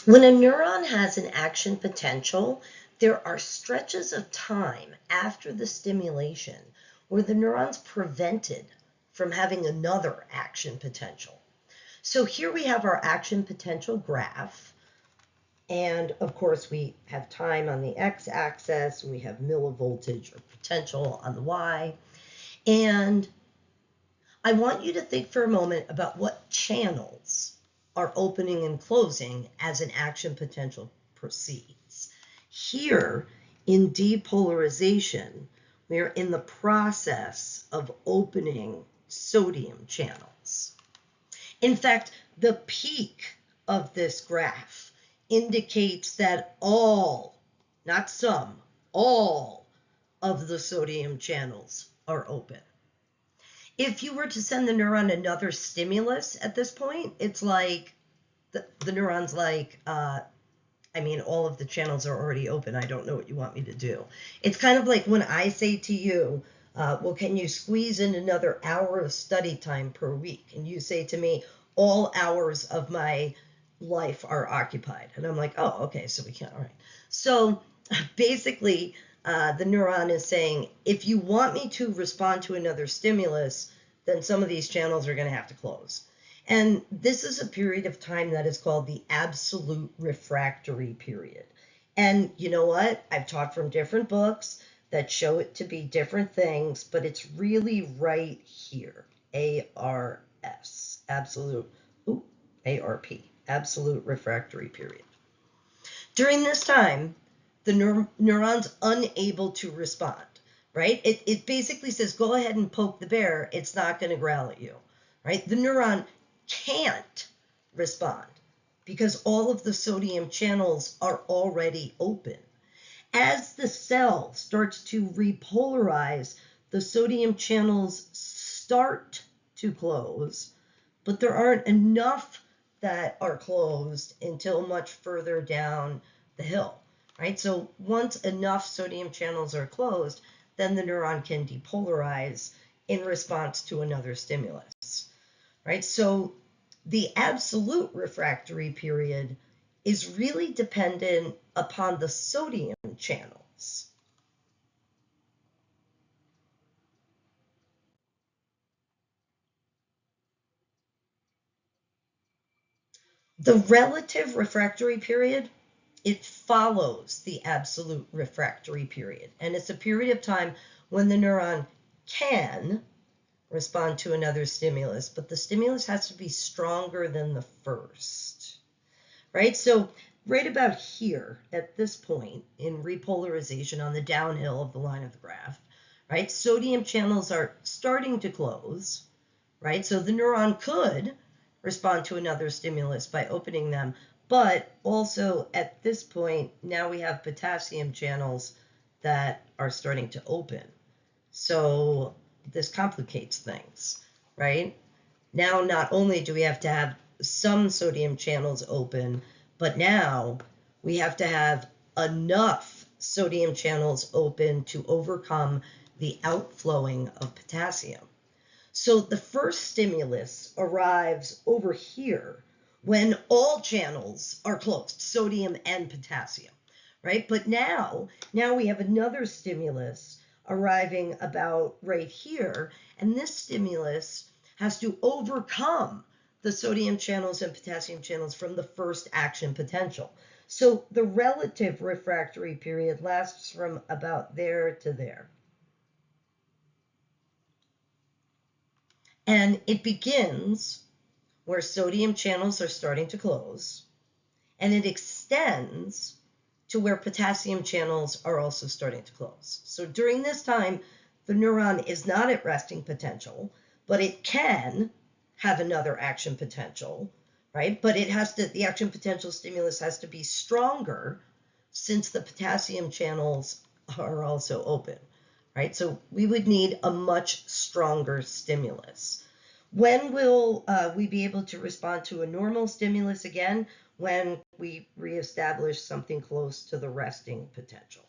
When a neuron has an action potential, there are stretches of time after the stimulation where the neuron's prevented from having another action potential. So here we have our action potential graph. And of course, we have time on the x-axis, we have millivoltage or potential on the y. And I want you to think for a moment about what channels are opening and closing as an action potential proceeds. Here in depolarization, we are in the process of opening sodium channels. In fact, the peak of this graph indicates that all, not some, all of the sodium channels are open. If you were to send the neuron another stimulus at this point, it's like the neuron's like, all of the channels are already open. I don't know what you want me to do. It's kind of like when I say to you, well, can you squeeze in another hour of study time per week? And you say to me, all hours of my life are occupied. And I'm like, oh, okay, so we can't, all right. So basically, the neuron is saying, if you want me to respond to another stimulus, then some of these channels are going to have to close. And this is a period of time that is called the absolute refractory period. And you know what? I've taught from different books that show it to be different things, but it's really right here. ARS, absolute, ARP, absolute refractory period. During this time, the neuron's unable to respond, right? It basically says, go ahead and poke the bear. It's not going to growl at you, right? The neuron can't respond because all of the sodium channels are already open. As the cell starts to repolarize, the sodium channels start to close, but there aren't enough that are closed until much further down the hill, right? So once enough sodium channels are closed, then the neuron can depolarize in response to another stimulus, right? So the absolute refractory period is really dependent upon the sodium channels. The relative refractory period, it follows the absolute refractory period. And it's a period of time when the neuron can respond to another stimulus, but the stimulus has to be stronger than the first, right? So right about here at this point in repolarization on the downhill of the line of the graph, right, sodium channels are starting to close, right? So the neuron could respond to another stimulus by opening them, but also at this point, now we have potassium channels that are starting to open. So this complicates things, right? Now, not only do we have to have some sodium channels open, but now we have to have enough sodium channels open to overcome the outflowing of potassium. So the first stimulus arrives over here when all channels are closed, sodium and potassium, right? But now we have another stimulus arriving about right here, and this stimulus has to overcome the sodium channels and potassium channels from the first action potential. So the relative refractory period lasts from about there to there. And it begins where sodium channels are starting to close, and it extends to where potassium channels are also starting to close. So during this time, the neuron is not at resting potential, but it can have another action potential, right? But it has to, the action potential stimulus has to be stronger since the potassium channels are also open, right? So we would need a much stronger stimulus. When will we be able to respond to a normal stimulus again? When we reestablish something close to the resting potential.